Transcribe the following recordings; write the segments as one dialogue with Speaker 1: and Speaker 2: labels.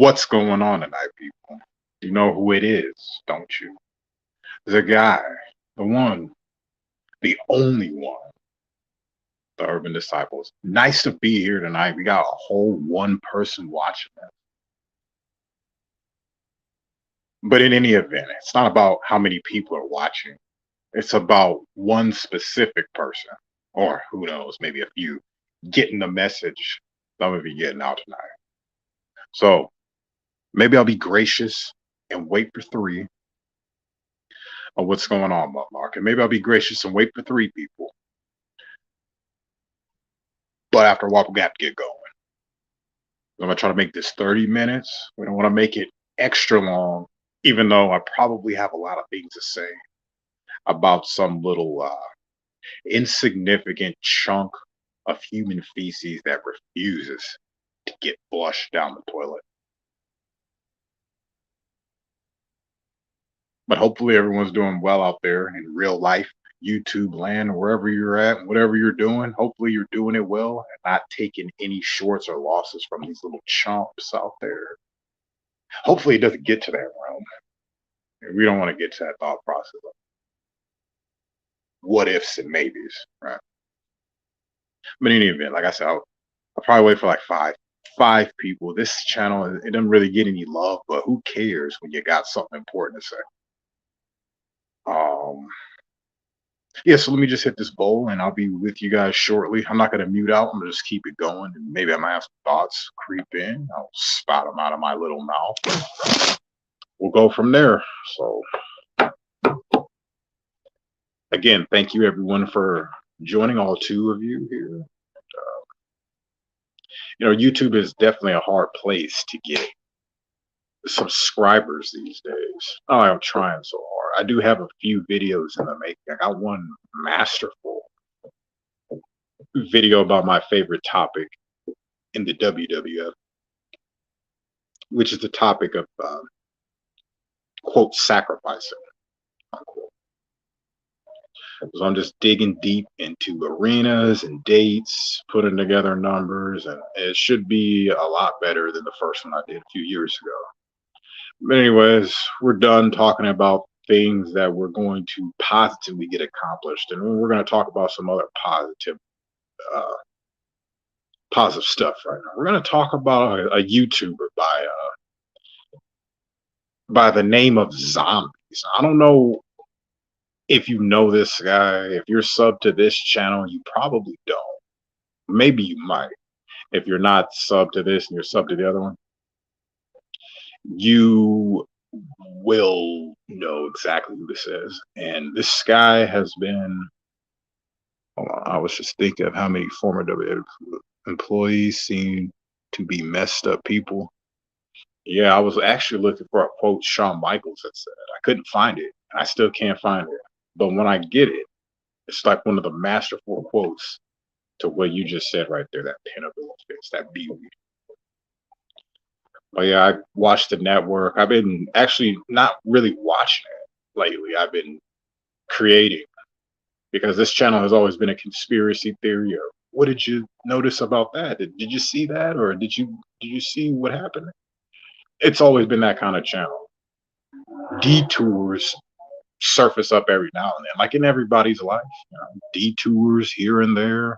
Speaker 1: What's going on tonight, people? You know who it is, don't you? The guy, the one, the only one, the Urban Disciples. Nice to be here tonight. We got a whole one person watching us. But in any event, it's not about how many people are watching. It's about one specific person, or who knows, maybe a few, getting the message some of you getting out tonight. So maybe I'll be gracious and wait for three of what's going on, Mark. And maybe I'll be gracious and wait for three people. But after a while, we got to get going. I'm gonna try to make this 30 minutes. We don't want to make it extra long, even though I probably have a lot of things to say about some little insignificant chunk of human feces that refuses to get flushed down the toilet. But hopefully everyone's doing well out there in real life, YouTube land, wherever you're at, whatever you're doing. Hopefully you're doing it well and not taking any shorts or losses from these little chumps out there. Hopefully it doesn't get to that realm. We don't want to get to that thought process of what ifs and maybes, right? But in any event, like I said, I'll probably wait for like five people. This channel, it doesn't really get any love, but who cares when you got something important to say? Yeah, so let me just hit this bowl and I'll be with you guys shortly. I'm not going to mute out. I'm going to just keep it going. And maybe I might have some thoughts creep in. I'll spout them out of my little mouth. We'll go from there. So, again, thank you everyone for joining, all two of you here. YouTube is definitely a hard place to get subscribers these days. Oh, I'm trying so hard. I do have a few videos in the making. I got one masterful video about my favorite topic in the WWF, which is the topic of quote sacrificing, unquote. So I'm just digging deep into arenas and dates, putting together numbers, and it should be a lot better than the first one I did a few years ago. But anyways, we're done talking about things that we're going to positively get accomplished, and we're going to talk about some other positive stuff right now. We're going to talk about a YouTuber by the name of Zombies. I don't know if you know this guy. If you're sub to this channel, you probably don't. Maybe you might. If you're not sub to this and you're sub to the other one, you will know exactly who this is. And this guy has been, hold on, I was just thinking of how many former WWF employees seem to be messed up people. Yeah, I was actually looking for a quote Shawn Michaels had said. I couldn't find it, and I still can't find it. But when I get it, it's like one of the masterful quotes to what you just said right there, that pinnacle fist, that beauty. But yeah, I watched the network. I've been actually not really watching it lately. I've been creating, because this channel has always been a conspiracy theory. Or what did you notice about that? Did you see that, or did you see what happened? It's always been that kind of channel. Detours surface up every now and then, like in everybody's life. Detours here and there.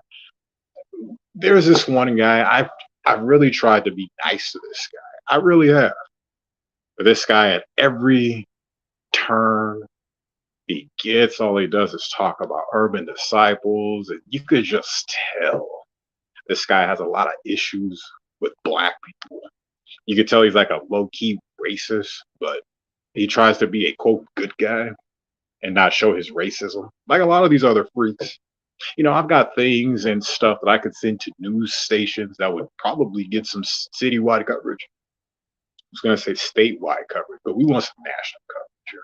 Speaker 1: There's this one guy. I've really tried to be nice to this guy. I really have. But this guy, at every turn he gets, all he does is talk about urban disciples, and you could just tell this guy has a lot of issues with black people. You could tell he's like a low-key racist, but he tries to be a quote good guy and not show his racism, like a lot of these other freaks. I've got things and stuff that I could send to news stations that would probably get some citywide coverage. I was going to say statewide coverage, but we want some national coverage here.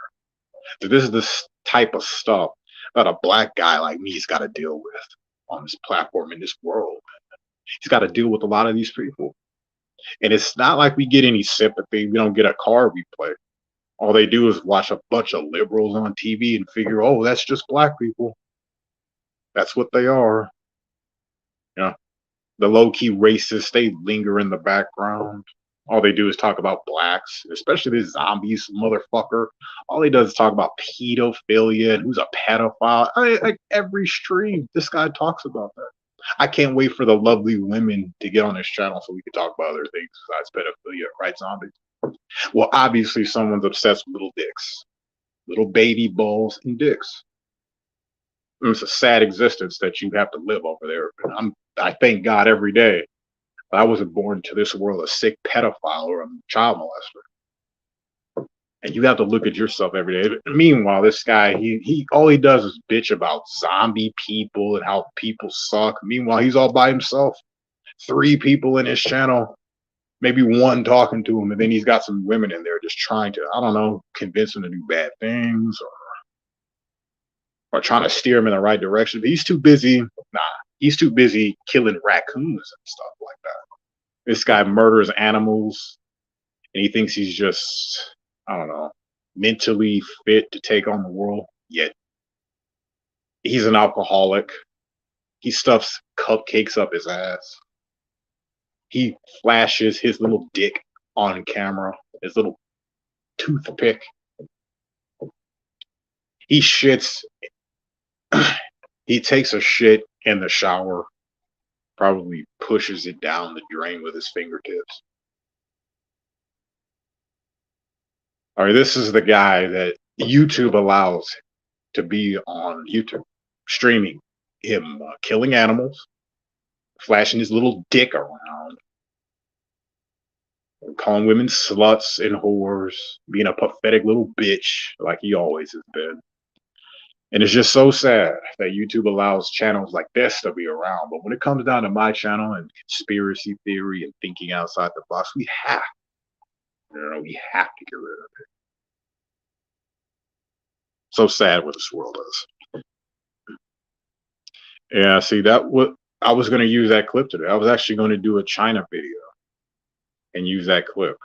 Speaker 1: So this is the type of stuff that a black guy like me's got to deal with on this platform in this world. He's got to deal with a lot of these people. And it's not like we get any sympathy. We don't get a card we play. All they do is watch a bunch of liberals on TV and figure, oh, that's just black people. That's what they are. The low-key racists, they linger in the background. All they do is talk about blacks, especially this zombies motherfucker. All he does is talk about pedophilia and who's a pedophile. Like every stream, this guy talks about that. I can't wait for the lovely women to get on this channel so we can talk about other things besides pedophilia, right, zombies? Well, obviously, someone's obsessed with little dicks, little baby balls and dicks. It's a sad existence that you have to live over there. I thank God every day I wasn't born to this world a sick pedophile or a child molester. And you have to look at yourself every day. Meanwhile, this guy, he all he does is bitch about zombie people and how people suck. Meanwhile, he's all by himself. 3 people in his channel, maybe 1 talking to him, and then he's got some women in there just trying to, I don't know, convince him to do bad things or trying to steer him in the right direction. But he's too busy. He's too busy killing raccoons and stuff like that. This guy murders animals, and he thinks he's just, I don't know, mentally fit to take on the world. Yet he's an alcoholic. He stuffs cupcakes up his ass. He flashes his little dick on camera, his little toothpick. He shits. He takes a shit in the shower, probably pushes it down the drain with his fingertips. All right, this is the guy that YouTube allows to be on YouTube, streaming him killing animals, flashing his little dick around, calling women sluts and whores, being a pathetic little bitch like he always has been. And it's just so sad that YouTube allows channels like this to be around. But when it comes down to my channel and conspiracy theory and thinking outside the box, we have to get rid of it. So sad what this world is. Yeah, see, I was going to use that clip today. I was actually going to do a China video and use that clip.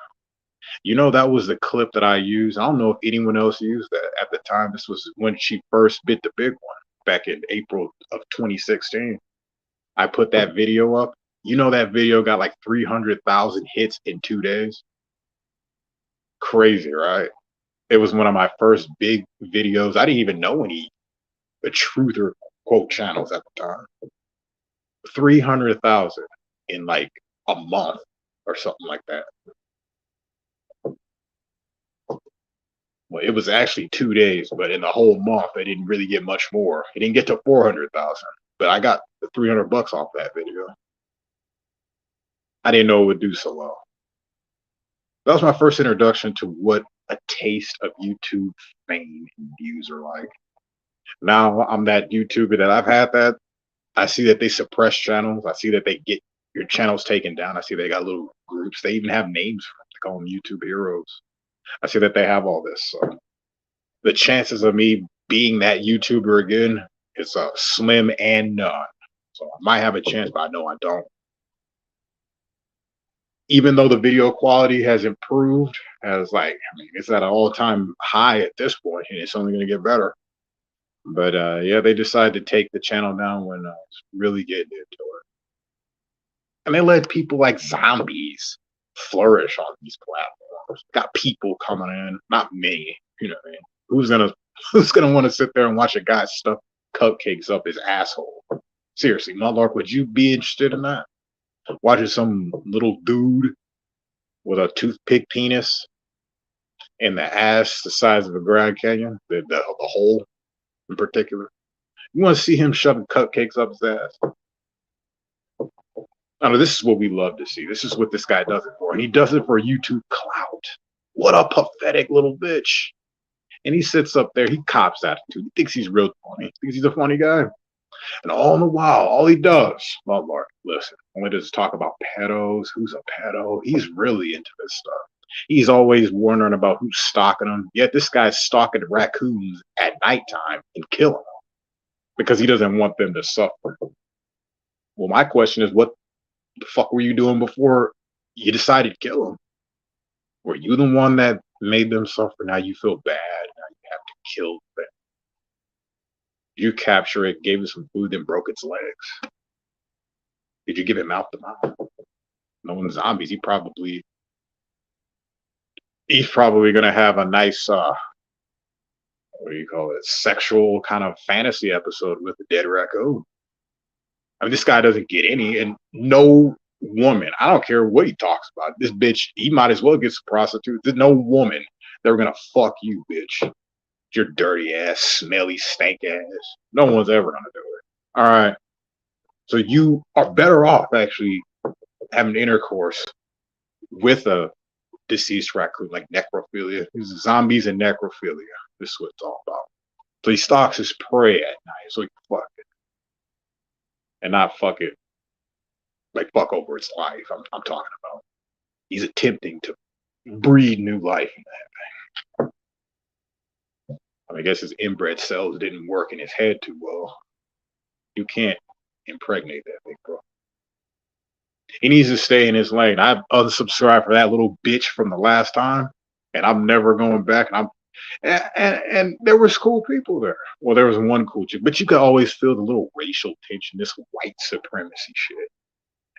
Speaker 1: You know, that was the clip that I used. I don't know if anyone else used that at the time. This was when she first bit the big one back in April of 2016. I put that video up. You know, that video got like 300,000 hits in 2 days. Crazy, right? It was one of my first big videos. I didn't even know any truther quote channels at the time. 300,000 in like a month or something like that. Well, it was actually 2 days, but in the whole month, I didn't really get much more. It didn't get to 400,000, but I got the $300 off that video. I didn't know it would do so well. That was my first introduction to what a taste of YouTube fame and views are like. Now I'm that YouTuber that I've had that. I see that they suppress channels. I see that they get your channels taken down. I see they got little groups. They even have names for them. They call them YouTube heroes. I see that they have all this. So the chances of me being that YouTuber again is slim and none. So I might have a chance, but I know I don't. Even though the video quality has improved, it's at an all-time high at this point, and it's only going to get better. But yeah, they decided to take the channel down when I was really getting into it. And they let people like zombies flourish on these platforms. Got people coming in, not me. You know what I mean? Who's gonna want to sit there and watch a guy stuff cupcakes up his asshole? Seriously, Mudlark, would you be interested in that? Watching some little dude with a toothpick penis and the ass the size of a Grand Canyon, the hole in particular. You want to see him shoving cupcakes up his ass? I know this is what we love to see. This is what this guy does it for. And he does it for YouTube clout. What a pathetic little bitch. And he sits up there, he cops attitude. He thinks he's real funny. He thinks he's a funny guy. And all the while, all he does, well, Mark, listen, only does talk about pedos, who's a pedo. He's really into this stuff. He's always wondering about who's stalking him. Yet this guy's stalking raccoons at nighttime and killing them because he doesn't want them to suffer. Well, my question is, what the fuck were you doing before you decided to kill them? Were you the one that made them suffer? Now you feel bad. Now you have to kill them. You capture it, gave it some food, then broke its legs. Did you give it mouth to mouth? Knowing zombies, he probably he's probably gonna have a nice what do you call it, sexual kind of fantasy episode with the dead raccoon. I mean, this guy doesn't get any, and no woman. I don't care what he talks about. This bitch, he might as well get some prostitutes. There's no woman that are gonna fuck you, bitch. Your dirty ass, smelly, stank ass. No one's ever gonna do it. All right. So you are better off actually having intercourse with a deceased raccoon, like necrophilia. These zombies and necrophilia. This is what it's all about. So he stalks his prey at night, so he can fuck it, and not fuck it like fuck over its life. I'm talking about. He's attempting to breed new life in that thing. I guess his inbred cells didn't work in his head too well. You can't impregnate that thing, bro. He needs to stay in his lane. I've unsubscribed for that little bitch from the last time, and I'm never going back. And there was cool people there. Well, there was one cool chick, but you could always feel the little racial tension, this white supremacy shit.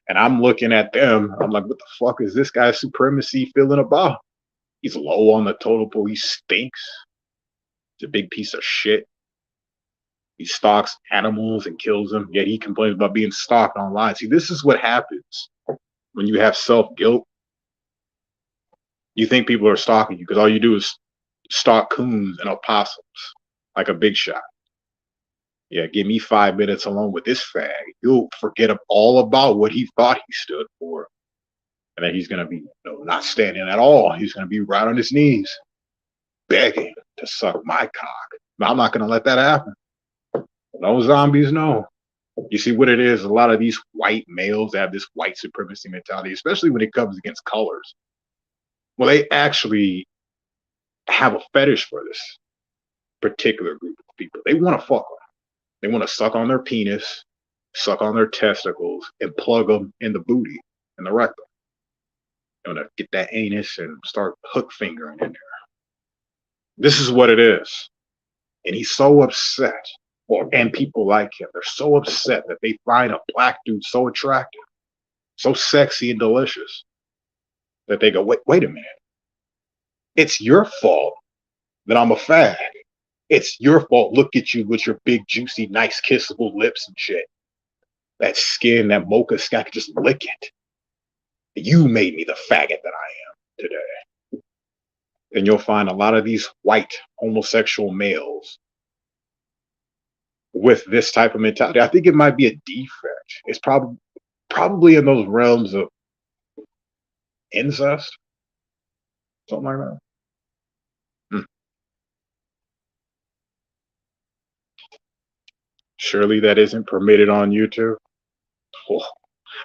Speaker 1: And I'm looking at them. I'm like, what the fuck is this guy's supremacy feeling about? He's low on the totem pole. He stinks. He's a big piece of shit. He stalks animals and kills them. Yet he complains about being stalked online. See, this is what happens when you have self-guilt. You think people are stalking you because all you do is stalk coons and opossums like a big shot. Yeah, give me 5 minutes alone with this fag. You'll forget all about what he thought he stood for. And then he's going to be not standing at all. He's going to be right on his knees, begging to suck my cock. But I'm not going to let that happen. No zombies, no. You see what it is? A lot of these white males have this white supremacy mentality, especially when it comes against colors. Well, they actually have a fetish for this particular group of people. They want to fuck them. They want to suck on their penis, suck on their testicles, and plug them in the booty, in the rectum. They want to get that anus and start hook fingering in there. This is what it is. And he's so upset. And people like him, they're so upset that they find a black dude so attractive, so sexy and delicious, that they go, wait a minute. It's your fault that I'm a fag. It's your fault. Look at you with your big, juicy, nice, kissable lips and shit. That skin, that mocha skin, I could just lick it. You made me the faggot that I am today. And you'll find a lot of these white homosexual males with this type of mentality. I think it might be a defect. It's probably in those realms of incest, something like that. Surely that isn't permitted on YouTube. Oh,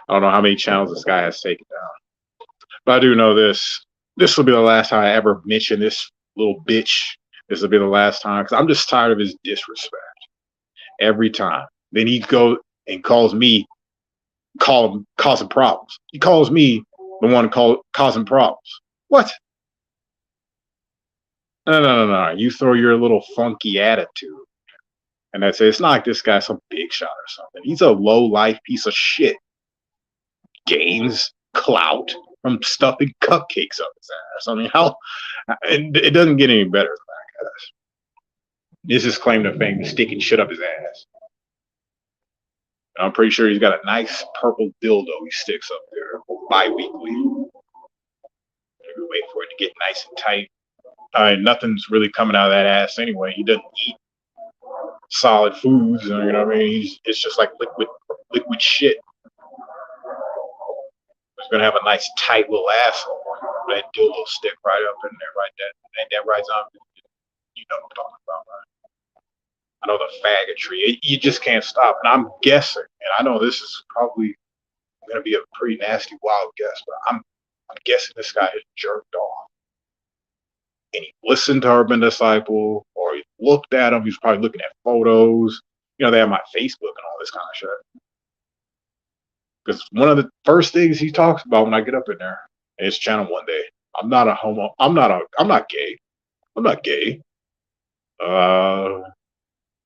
Speaker 1: I don't know how many channels this guy has taken down. But I do know this. This will be the last time I ever mention this little bitch. This will be the last time because I'm just tired of his disrespect. Every time. Then he goes and calls me causing problems. He calls me the one causing problems. What? No. You throw your little funky attitude. And I say, it's not like this guy's some big shot or something. He's a low life piece of shit. Gains clout from stuffing cupcakes up his ass. I mean, how? It doesn't get any better than that, guys. This is claim to fame, sticking shit up his ass. And I'm pretty sure he's got a nice purple dildo he sticks up there bi-weekly. Wait for it to get nice and tight. Nothing's really coming out of that ass anyway. He doesn't eat solid foods, you know what I mean? It's just like liquid shit. He's gonna have a nice tight little asshole. That dildo stick right up in there, right there. Ain't that right, zombie? You know what I'm talking about, right? I know the faggotry. You just can't stop. And I'm guessing, and I know this is probably gonna be a pretty nasty, wild guess, but I'm guessing this guy is jerked off. And he listened to ThaUrbanDisciple, or he looked at him. He's probably looking at photos. You know, they have my Facebook and all this kind of shit. Because one of the first things he talks about when I get up in there in his channel one day, I'm not a homo. I'm not gay. I'm not gay.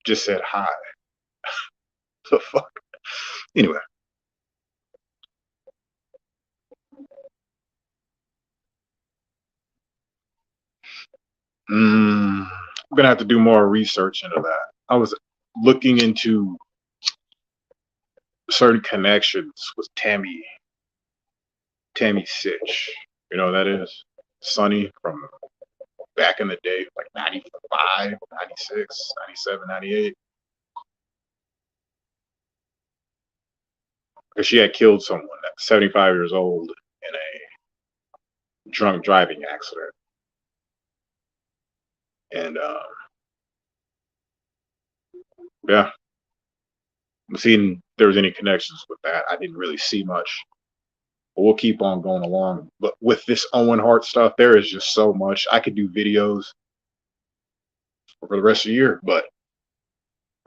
Speaker 1: Just said hi. The fuck. Anyway. I'm gonna have to do more research into that. I was looking into certain connections with Tammy Sitch. You know who that is? Sonny from back in the day, like 95, 96, 97, 98. Because she had killed someone at 75 years old in a drunk driving accident. And yeah, seeing if there was any connections with that. I didn't really see much. But we'll keep on going along. But with this Owen Hart stuff, there is just so much. I could do videos for the rest of the year, but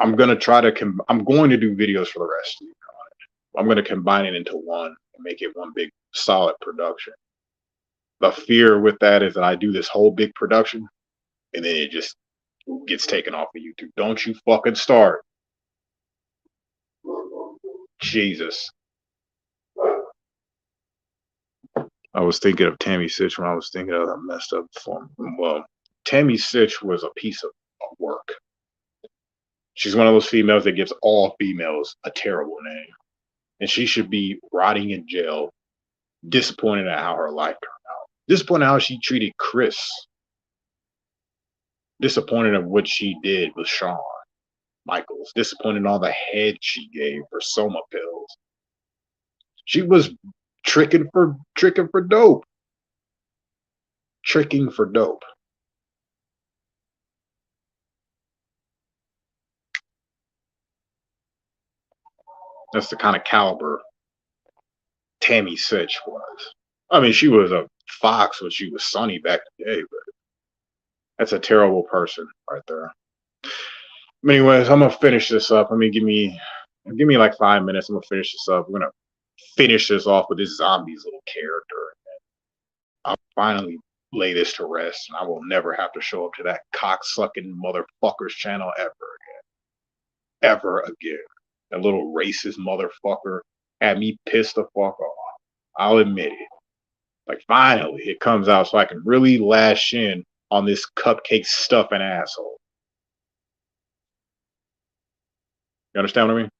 Speaker 1: I'm going to do videos for the rest of the year. I'm going to combine it into one and make it one big solid production. The fear with that is that I do this whole big production and then it just gets taken off of YouTube. Don't you fucking start. Jesus. I was thinking of Tammy Sitch when I was thinking of that messed up form. Well, Tammy Sitch was a piece of work. She's one of those females that gives all females a terrible name. And she should be rotting in jail, disappointed at how her life turned out. Disappointed how she treated Chris. Disappointed at what she did with Shawn Michaels. Disappointed in all the head she gave for Soma pills. She was tricking for dope. Tricking for dope. That's the kind of caliber Tammy Sitch was. I mean, she was a fox when she was Sunny back in the day, but that's a terrible person right there. But anyways, I'm gonna finish this up. I mean, give me like 5 minutes. I'm gonna finish this up. We're gonna finish this off with this zombie's little character. I'll finally lay this to rest, and I will never have to show up to that cocksucking motherfucker's channel ever again. Ever again. That little racist motherfucker had me pissed the fuck off. I'll admit it. Like, finally, it comes out so I can really lash in on this cupcake stuffing asshole. You understand what I mean?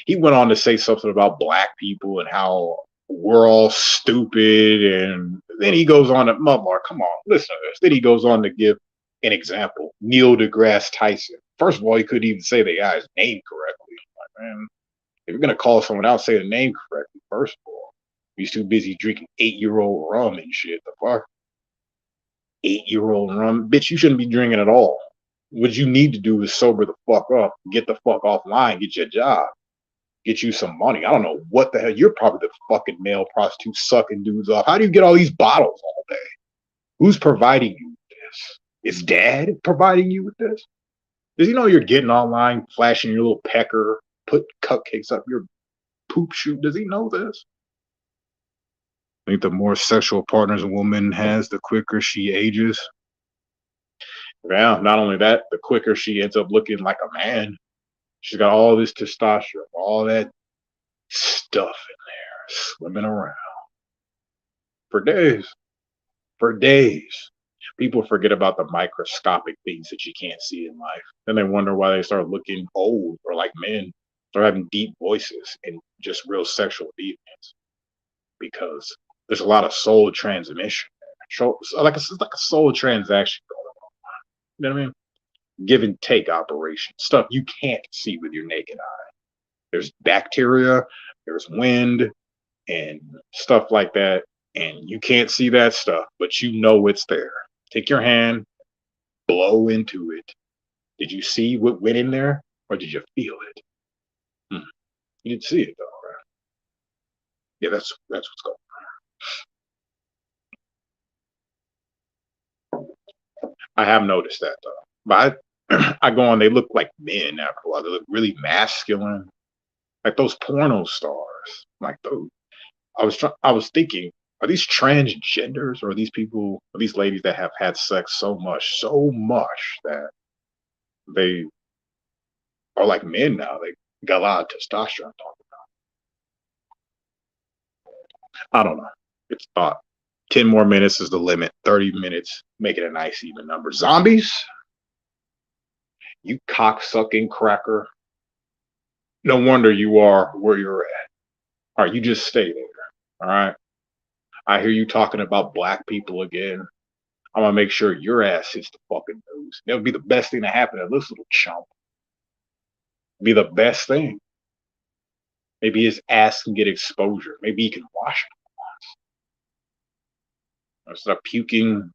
Speaker 1: He went on to say something about black people and how we're all stupid. And then he goes on to, Mudlar, come on, listen to this. Then he goes on to give an example. Neil deGrasse Tyson. First of all, he couldn't even say the guy's name correctly. I'm like, man, if you're going to call someone out, say the name correctly, first of all. He's too busy drinking 8-year-old rum and shit. The fuck? 8-year-old rum? Bitch, you shouldn't be drinking at all. What you need to do is sober the fuck up, get the fuck offline, get your job, get you some money. I don't know what the hell. You're probably the fucking male prostitute sucking dudes off. How do you get all these bottles all day? Who's providing you with this? Is dad providing you with this? Does he know you're getting online, flashing your little pecker, put cupcakes up your poop chute? Does he know this? I think the more sexual partners a woman has, the quicker she ages. Yeah, not only that, the quicker she ends up looking like a man. She's got all this testosterone, all that stuff in there, swimming around for days. For days. People forget about the microscopic things that you can't see in life. Then they wonder why they start looking old or like men, start having deep voices and just real sexual deviance. Because there's a lot of soul transmission. Like it's like a soul transaction going on. You know what I mean? Give and take operation. Stuff you can't see with your naked eye. There's bacteria, there's wind, and stuff like that. And you can't see that stuff, but you know it's there. Take your hand, blow into it. Did you see what went in there, or did you feel it? You didn't see it though, right? Yeah, that's what's going on. I have noticed that though. But I go on, they look like men after a while. They look really masculine. Like those porno stars. Like those. I was thinking, are these transgenders, or are these people, are these ladies that have had sex so much that they are like men now? They got a lot of testosterone. I don't know. It's thought. 10 more minutes is the limit. 30 minutes, make it a nice even number. Zombies, you cocksucking cracker. No wonder you are where you're at. All right, you just stay there. All right. I hear you talking about black people again. I'm gonna make sure your ass hits the fucking news. That'll be the best thing to happen to this little chump. Be the best thing. Maybe his ass can get exposure. Maybe he can wash it. Instead of puking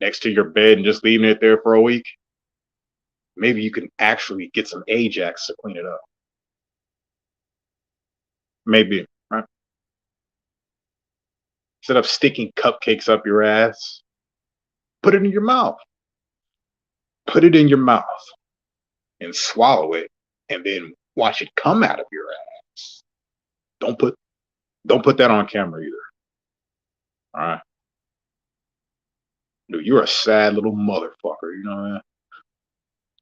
Speaker 1: next to your bed and just leaving it there for a week, maybe you can actually get some Ajax to clean it up. Maybe, right? Instead of sticking cupcakes up your ass, put it in your mouth. Put it in your mouth and swallow it, and then watch it come out of your ass. Don't put that on camera either. All right. Dude, you're a sad little motherfucker, you know that?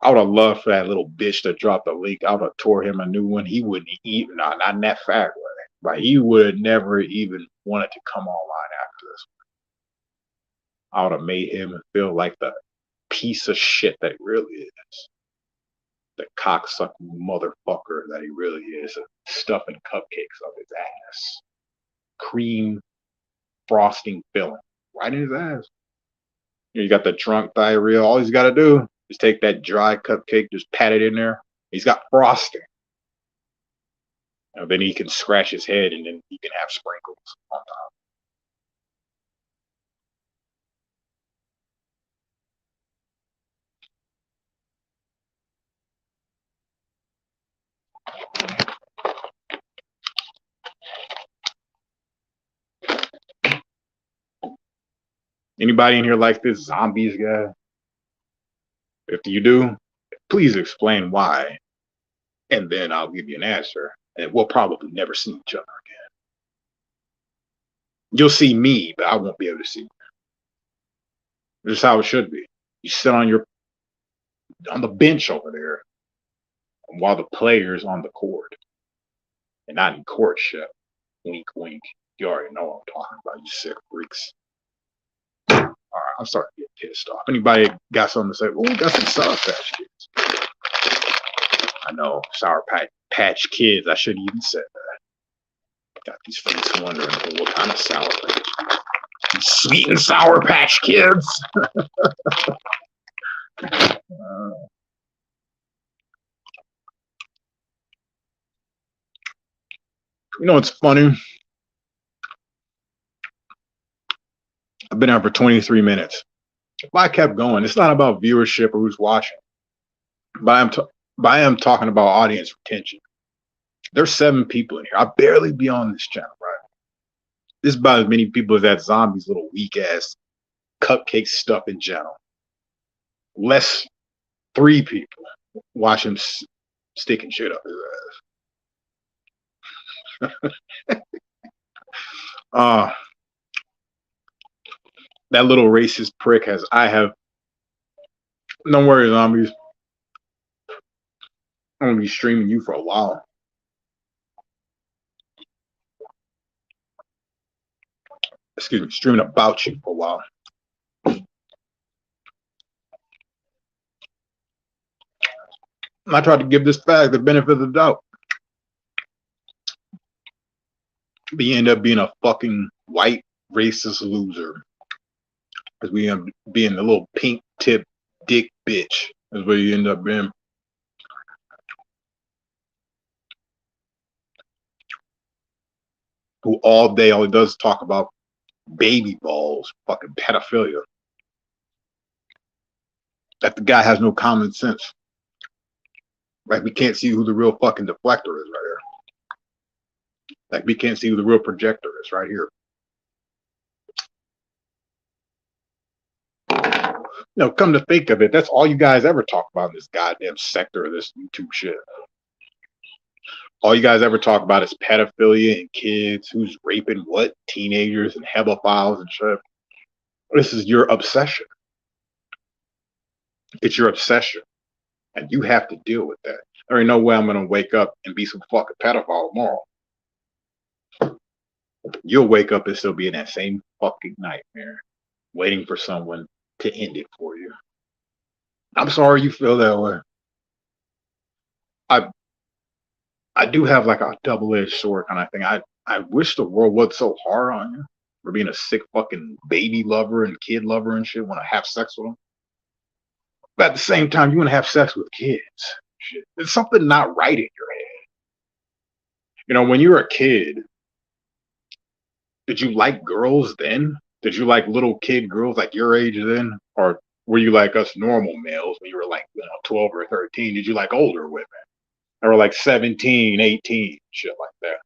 Speaker 1: I would have loved for that little bitch to drop the link. I would have tore him a new one. He wouldn't even, not in that fat way. But he would never even wanted to come online after this. I would have made him feel like the piece of shit that he really is. The cocksucking motherfucker that he really is. Stuffing cupcakes up his ass. Cream frosting filling right in his ass. You got the drunk diarrhea. All he's got to do is take that dry cupcake, just pat it in there. He's got frosting. And then he can scratch his head, and then he can have sprinkles on top. Anybody in here like this zombies guy? If you do, please explain why, and then I'll give you an answer. And we'll probably never see each other again. You'll see me, but I won't be able to see you. This is how it should be. You sit on the bench over there while the player's on the court. And not in courtship. Wink, wink. You already know what I'm talking about, you sick freaks. All right, I'm starting to get pissed off. Anybody got something to say? Oh, we got some Sour Patch Kids. I know, Sour Patch Kids. I shouldn't even said that. Got these freaks wondering what kind of Sour Patch. Sweet and Sour Patch Kids. You know what's funny? I've been on for 23 minutes. If I kept going, it's not about viewership or who's watching, but I am talking about audience retention. There's 7 people in here. I barely be on this channel, right? This is about as many people as that zombie's little weak ass cupcake stuff in general. Less 3 people watch him sticking shit up his ass. That little racist prick don't worry, zombies. I'm gonna be streaming you for a while. Excuse me, streaming about you for a while. I tried to give this fag the benefit of the doubt. But you end up being a fucking white racist loser. Because we end up being the little pink tip dick bitch. That's where you end up being. Who all day all he does is talk about baby balls, fucking pedophilia. That the guy has no common sense. Like we can't see who the real fucking deflector is right here. Like we can't see who the real projector is right here. No, come to think of it, that's all you guys ever talk about in this goddamn sector of this YouTube shit. All you guys ever talk about is pedophilia and kids, who's raping what, teenagers and hebophiles and shit. This is your obsession. It's your obsession. And you have to deal with that. There ain't no way I'm gonna wake up and be some fucking pedophile tomorrow. You'll wake up and still be in that same fucking nightmare waiting for someone to end it for you. I'm sorry you feel that way. I I do have like a double-edged sword kind of thing. I wish the world wasn't so hard on you for being a sick fucking baby lover and kid lover and shit. Want to have sex with them, but at the same time, you want to have sex with kids. Shit, there's something not right in your head. You know, when you were a kid, did you like girls then? Did you like little kid girls like your age then, or were you like us normal males when you were like 12 or 13? Did you like older women? Or like 17, 18, shit like that.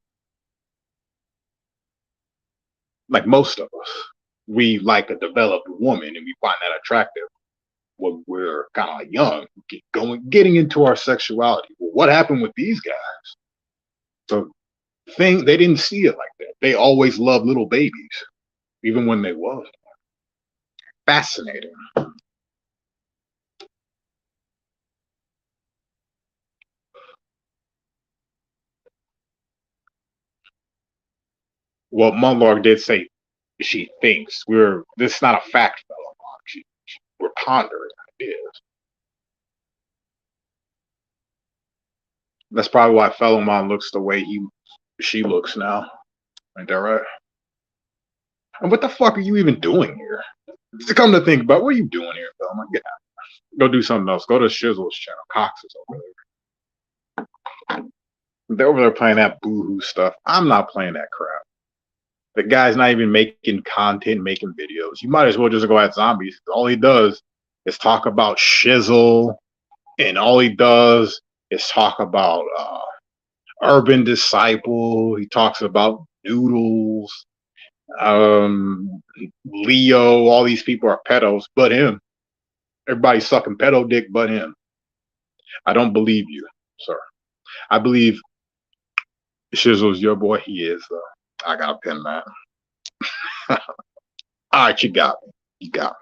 Speaker 1: Like most of us, we like a developed woman and we find that attractive when we're kind of like young, getting into our sexuality. Well, what happened with these guys? So they didn't see it like that. They always loved little babies, even when they was. Fascinating. Well, Munlark did say she thinks this is not a fact, fellow. We're pondering ideas. That's probably why fellow Mon looks the way she looks now. Ain't that right? And what the fuck are you even doing here? To come to think about, what are you doing here, fellow? Get out. Go do something else. Go to Shizzle's channel. Cox is over there. They're over there playing that boohoo stuff. I'm not playing that crap. The guy's not even making content, making videos. You might as well just go at zombies. All he does is talk about Shizzle, and all he does is talk about ThaUrbanDisciple. He talks about Noodles, Leo. All these people are pedos, but him. Everybody's sucking pedo dick, but him. I don't believe you, sir. I believe Shizzle's your boy. He is, though. I got a pin, man. All right, you got me. You got me.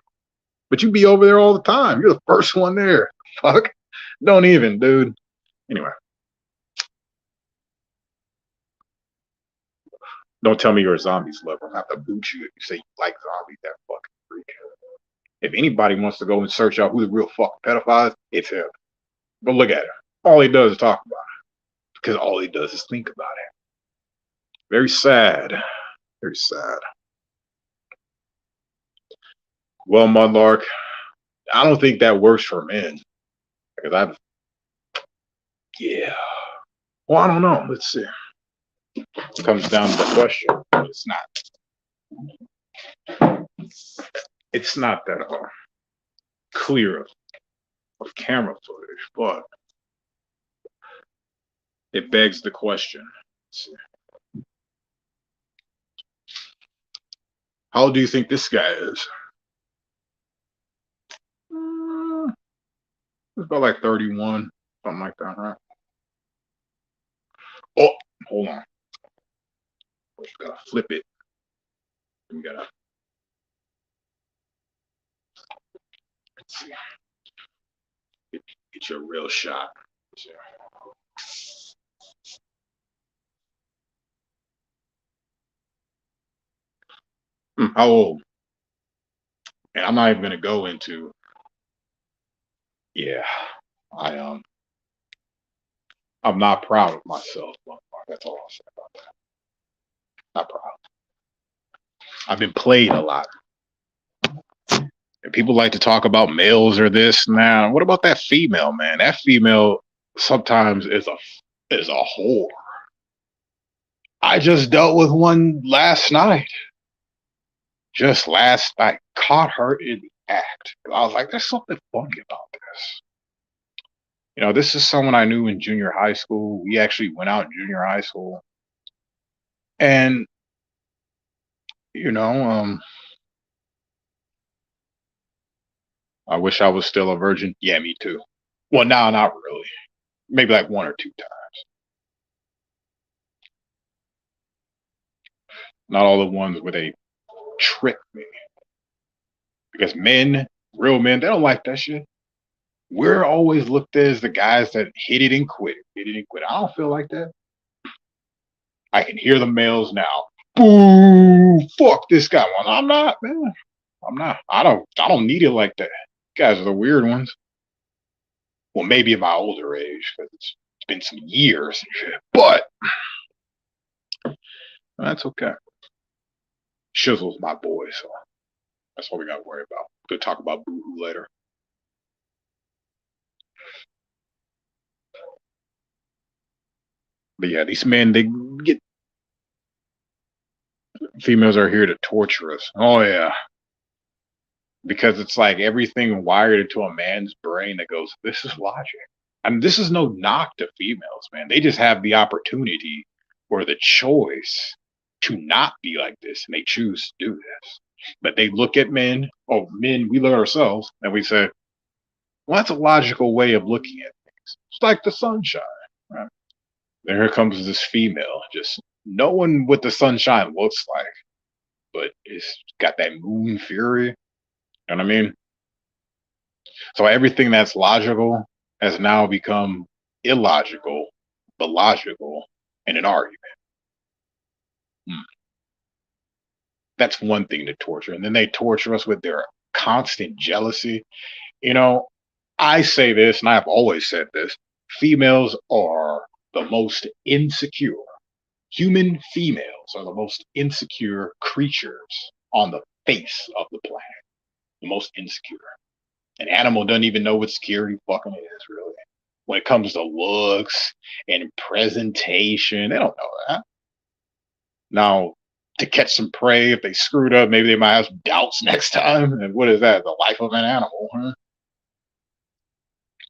Speaker 1: But you be over there all the time. You're the first one there. Fuck. Don't even, dude. Anyway. Don't tell me you're a zombies lover. I have to boot you if you say you like zombies, that fucking freak. If anybody wants to go and search out who the real fucking pedophile is, it's him. But look at him. All he does is talk about it. Because all he does is think about it. Very sad. Very sad. Well, Mudlark, I don't think that works for men. Because yeah. Well, I don't know. Let's see. It comes down to the question. It's not that clear of camera footage, but it begs the question. Let's see. How old do you think this guy is? It's about like 31, something like that, right? Oh, hold on. We gotta flip it. We gotta. Let's see. Get you a real shot. How old? And I'm not even gonna go into. Yeah, I'm not proud of myself. That's all I'll say about that. Not proud. I've been played a lot. And people like to talk about males or this. Now, what about that female, man? That female sometimes is a whore. I just dealt with one last night. Just last night. Caught her in the act. I was like, there's something funky about this. You know, this is someone I knew in junior high school. We actually went out in junior high school. And, you know, I wish I was still a virgin. Yeah, me too. Well, no, not really. Maybe like one or two times. Not all the ones where they trick me. Because men, real men, they don't like that shit. We're always looked at as the guys that hit it and quit it. Hit it and quit it. I don't feel like that. I can hear the males now. boo, fuck this guy. Well, I'm not, man. I'm not. I don't need it like that. You guys are the weird ones. Well, maybe in my older age, because it's been some years and shit. But that's okay. Shizzle's my boy, so that's all we gotta worry about. We'll talk about Boohoo later. But yeah, these men, they get females are here to torture us. Oh yeah, because it's like everything wired into a man's brain that goes, this is logic. I mean, this is no knock to females, man. They just have the opportunity or the choice to not be like this, and they choose to do this. But they look at men, or men, we look at ourselves, and we say, well, that's a logical way of looking at things. It's like the sunshine, right? Then here comes this female, just no one what the sunshine looks like, but it's got that moon fury. You know what I mean? So everything that's logical has now become illogical, but logical in an argument. Hmm. That's one thing to torture. And then they torture us with their constant jealousy. You know, I say this, and I've always said this, females are the most insecure. Human females are the most insecure creatures on the face of the planet. The most insecure. An animal doesn't even know what security fucking is, really. When it comes to looks and presentation, they don't know that. Now, to catch some prey, if they screwed up, maybe they might have some doubts next time. And what is that? The life of an animal, huh?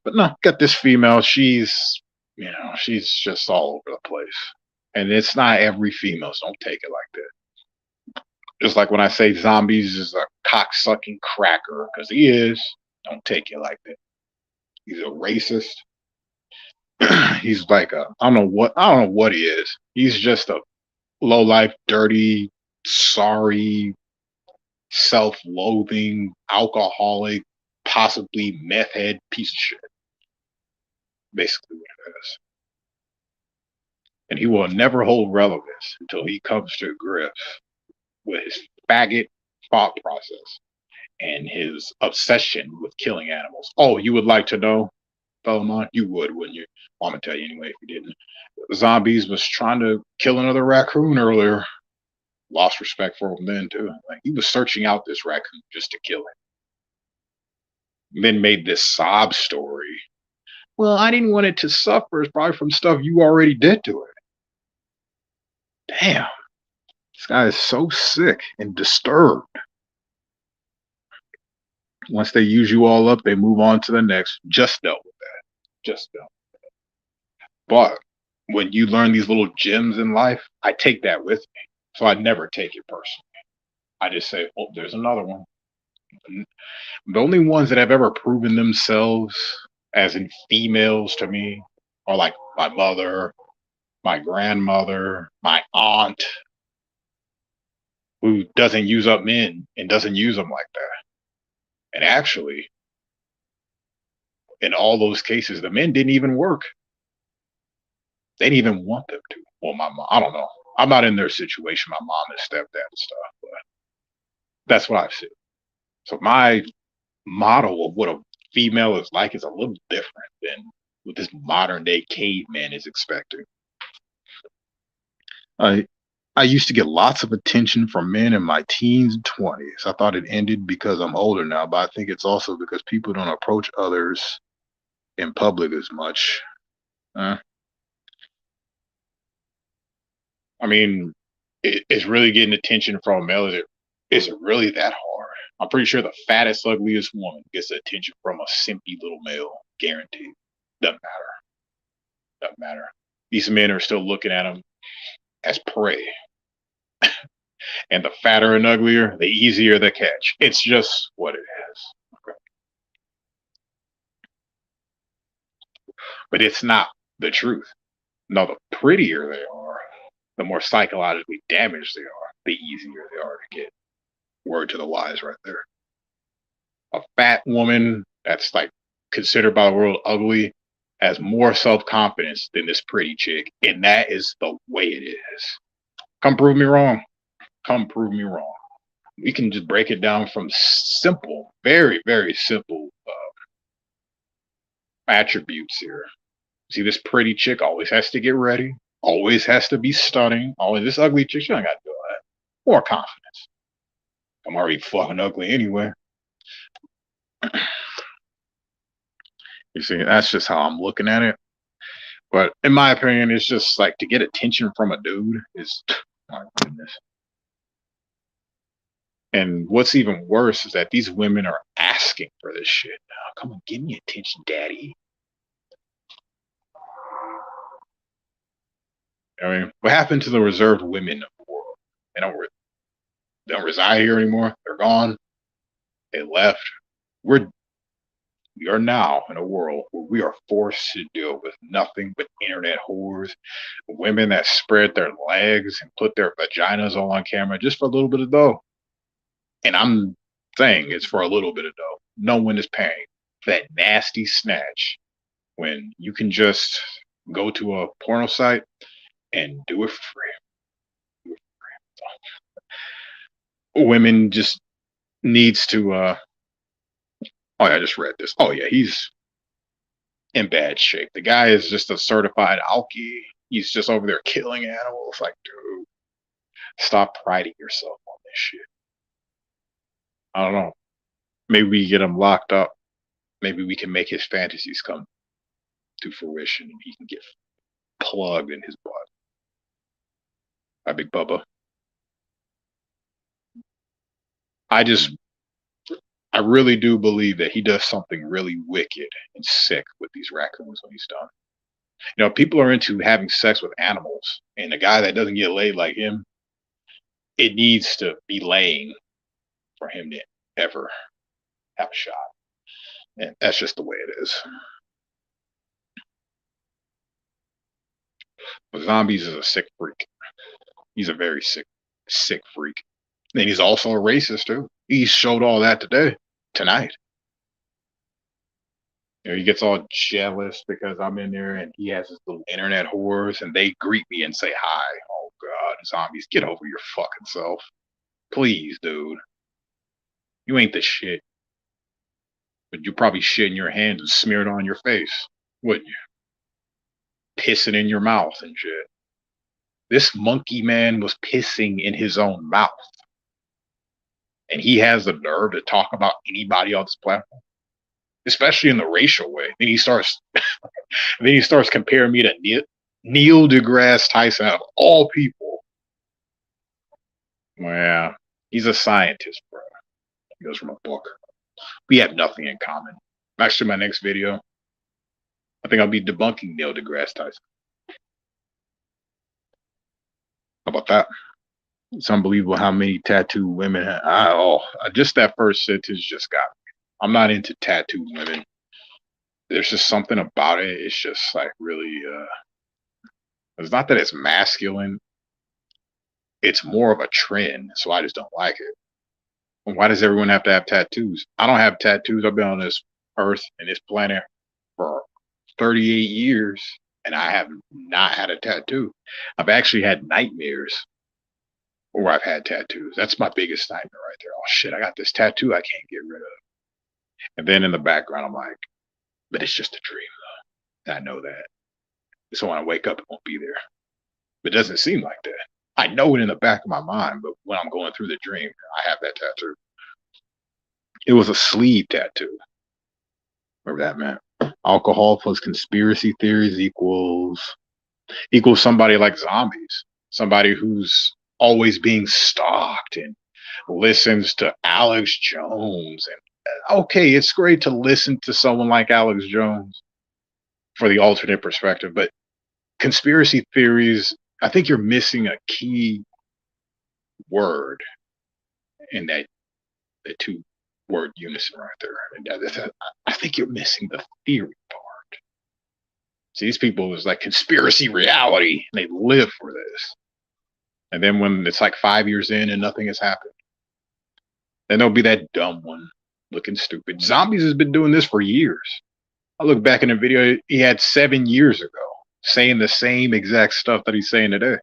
Speaker 1: But no, got this female. She's just all over the place. And it's not every female, so don't take it like that. Just like when I say Zombies is a cocksucking cracker, because he is. Don't take it like that. He's a racist. He's like I don't know what he is. He's just a low life, dirty, sorry, self-loathing, alcoholic, possibly meth head piece of shit. Basically what it is. And he will never hold relevance until he comes to grips with his faggot thought process and his obsession with killing animals. Oh, you would like to know, fellow mine? You would, wouldn't you? Well, I'm gonna tell you anyway if you didn't. Zombies was trying to kill another raccoon earlier. Lost respect for him then too. Like he was searching out this raccoon just to kill it. Then made this sob story. Well, I didn't want it to suffer. It's probably from stuff you already did to it. Damn. This guy is so sick and disturbed. Once they use you all up, they move on to the next. Just dealt with that. Just dealt with that. But when you learn these little gems in life, I take that with me. So I never take it personally. I just say, oh, there's another one. The only ones that have ever proven themselves as in females to me are like my mother, my grandmother, my aunt, who doesn't use up men and doesn't use them like that. And actually, in all those cases, the men didn't even work. They didn't even want them to. Well, my mom, I don't know. I'm not in their situation, my mom and stepdad and stuff, but that's what I've seen. So my model of what a female is like is a little different than what this modern day caveman is expecting. I used to get lots of attention from men in my teens and 20s. I thought it ended because I'm older now, but I think it's also because people don't approach others in public as much. Uh, I mean, it's really getting attention from a male. Is it really that hard? I'm pretty sure the fattest, ugliest woman gets attention from a simpy little male. Guaranteed. Doesn't matter. Doesn't matter. These men are still looking at them as prey. And the fatter and uglier, the easier the catch. It's just what it is. Okay. But it's not the truth. No, the prettier they are, the more psychologically damaged they are, the easier they are to get. Word to the wise right there. A fat woman that's like considered by the world ugly has more self-confidence than this pretty chick. And that is the way it is. Come prove me wrong. Come prove me wrong. We can just break it down from simple, very, very simple attributes here. See, this pretty chick always has to get ready, always has to be stunning. Always this ugly chick, she don't got to do all that. More confidence. I'm already fucking ugly anyway. You see, that's just how I'm looking at it. But in my opinion, it's just like to get attention from a dude is, my goodness. And what's even worse is that these women are asking for this shit now. Come on, give me attention, daddy. I mean, what happened to the reserved women of the world? They don't reside here anymore. They're gone. They left. We are now in a world where we are forced to deal with nothing but internet whores, women that spread their legs and put their vaginas all on camera just for a little bit of dough. And I'm saying it's for a little bit of dough. No one is paying that nasty snatch when you can just go to a porno site and do it for free. Women just needs to oh yeah, I just read this. Oh yeah, he's in bad shape. The guy is just a certified alkie. He's just over there killing animals. Like, dude, stop priding yourself on this shit. I don't know. Maybe we get him locked up. Maybe we can make his fantasies come to fruition and he can get plugged in his butt. Hi, Big Bubba. I really do believe that he does something really wicked and sick with these raccoons when he's done. You know, people are into having sex with animals, and a guy that doesn't get laid like him, it needs to be laying for him to ever have a shot. And that's just the way it is. But Zombies is a sick freak. He's a very sick freak. And he's also a racist too. He showed all that tonight. You know, he gets all jealous because I'm in there and he has his little internet whores and they greet me and say hi. Oh God, Zombies, get over your fucking self. Please, dude. You ain't the shit. But you probably shit in your hands and smear it on your face, wouldn't you? Pissing in your mouth and shit. This monkey man was pissing in his own mouth. And he has the nerve to talk about anybody on this platform, especially in the racial way. Then he starts comparing me to Neil deGrasse Tyson out of all people. Well, yeah, he's a scientist, bro. He goes from a book. We have nothing in common. Actually, my next video, I think I'll be debunking Neil deGrasse Tyson. How about that? It's unbelievable how many tattooed women. Just that first sentence just got me. I'm not into tattooed women. There's just something about it. It's just like really. It's not that it's masculine. It's more of a trend, so I just don't like it. Why does everyone have to have tattoos? I don't have tattoos. I've been on this earth and this planet for 38 years, and I have not had a tattoo. I've actually had nightmares where I've had tattoos. That's my biggest nightmare right there. Oh shit, I got this tattoo I can't get rid of. And then in the background, I'm like, but it's just a dream though. I know that. So when I wake up, it won't be there. But it doesn't seem like that. I know it in the back of my mind, but when I'm going through the dream, I have that tattoo. It was a sleeve tattoo. Remember that, man? Alcohol plus conspiracy theories equals somebody like Zombies. Somebody who's always being stalked and listens to Alex Jones. And okay, it's great to listen to someone like Alex Jones for the alternate perspective, but conspiracy theories, I think you're missing a key word in that the two word unison right there. And I think you're missing the theory part. See, these people is like conspiracy reality, and they live for this. And then when it's like 5 years in and nothing has happened, then there'll be that dumb one looking stupid. Zombies has been doing this for years. I look back in a video he had 7 years ago saying the same exact stuff that he's saying today.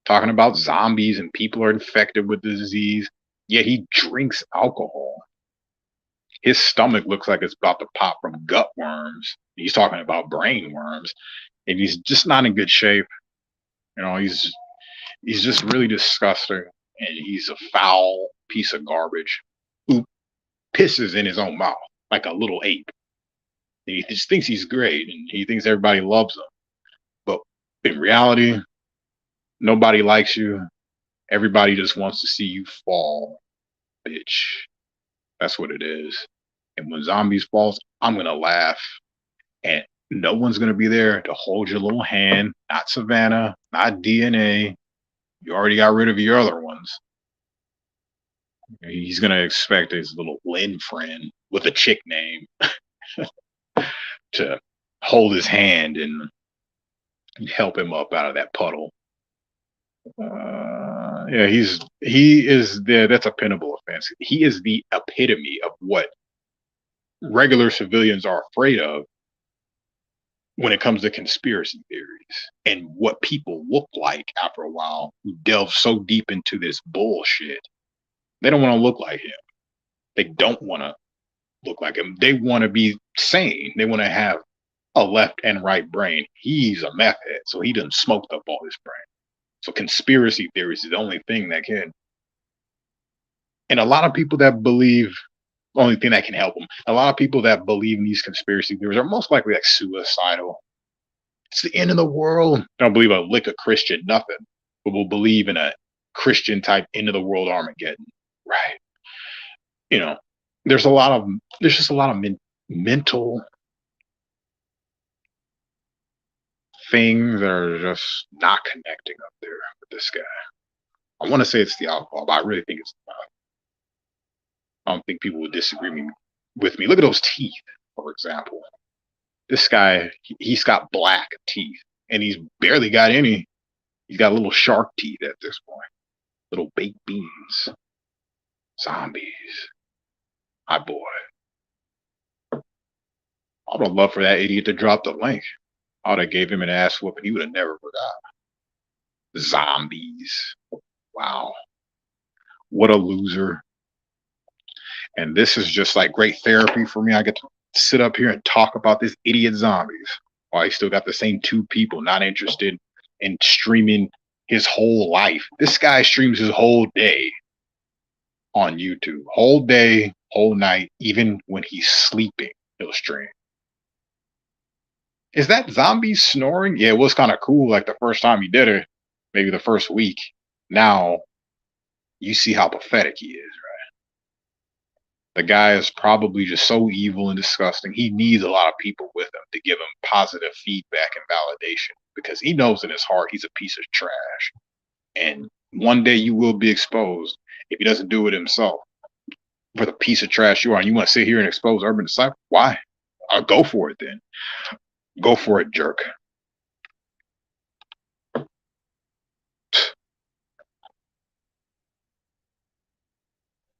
Speaker 1: talking about zombies and people are infected with the disease. Yet he drinks alcohol. His stomach looks like it's about to pop from gut worms. He's talking about brain worms, and he's just not in good shape. He's just really disgusting, and he's a foul piece of garbage who pisses in his own mouth like a little ape. And he just thinks he's great, and he thinks everybody loves him. But in reality, nobody likes you. Everybody just wants to see you fall, bitch. That's what it is. And when zombies falls, I'm gonna laugh, and no one's gonna be there to hold your little hand. Not Savannah, not DNA. You already got rid of your other ones. He's gonna expect his little Lynn friend with a chick name to hold his hand and help him up out of that puddle. Yeah, he is there. That's a pinnable offense. He is the epitome of what regular civilians are afraid of when it comes to conspiracy theories and what people look like after a while who delve so deep into this bullshit. They don't want to look like him. They don't want to look like him. They want to be sane. They want to have a left and right brain. He's a meth head, so he done smoked up all his brain. So conspiracy theories is the only thing that can. And a lot of people that believe, only thing that can help them. A lot of people that believe in these conspiracy theories are most likely like suicidal. It's the end of the world. They don't believe a lick of Christian nothing, but will believe in a Christian type end of the world Armageddon. Right. There's just a lot of mental things that are just not connecting up there with this guy. I want to say it's the alcohol, but I really think it's not. I don't think people would disagree with me. Look at those teeth, for example. This guy, he's got black teeth, and he's barely got any. He's got little shark teeth at this point. Little baked beans. Zombies. My boy. I would have loved for that idiot to drop the link. I would have gave him an ass whooping. He would have never forgot. Zombies. Wow. What a loser. And this is just like great therapy for me. I get to sit up here and talk about this idiot zombies while he still got the same two people not interested in streaming his whole life. This guy streams his whole day on YouTube. Whole day, whole night, even when he's sleeping, he'll stream. Is that zombie snoring? Yeah, it was kind of cool like the first time he did it, maybe the first week. Now you see how pathetic he is, right? The guy is probably just so evil and disgusting. He needs a lot of people with him to give him positive feedback and validation because he knows in his heart he's a piece of trash. And one day you will be exposed if he doesn't do it himself for the piece of trash you are. And you want to sit here and expose ThaUrbanDisciple? Why? I'll go for it then. Go for it, jerk.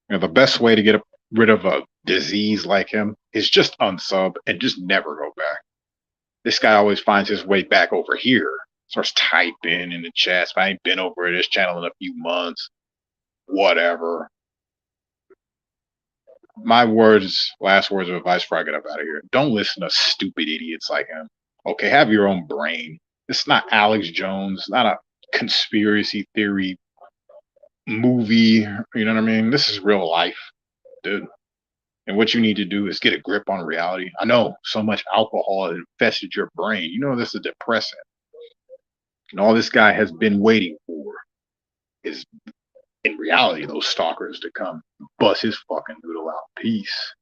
Speaker 1: The best way to get rid of a disease like him is just unsub and just never go back. This guy always finds his way back over here. Starts typing in the chats. I ain't been over at his channel in a few months. Whatever. My last words of advice before I get up out of here. Don't listen to stupid idiots like him. Okay, have your own brain. It's not Alex Jones, not a conspiracy theory movie. You know what I mean? This is real life, dude. And what you need to do is get a grip on reality. I know so much alcohol has infested your brain. You know this is depressing. And all this guy has been waiting for is, in reality, those stalkers to come bust his fucking noodle out. Peace.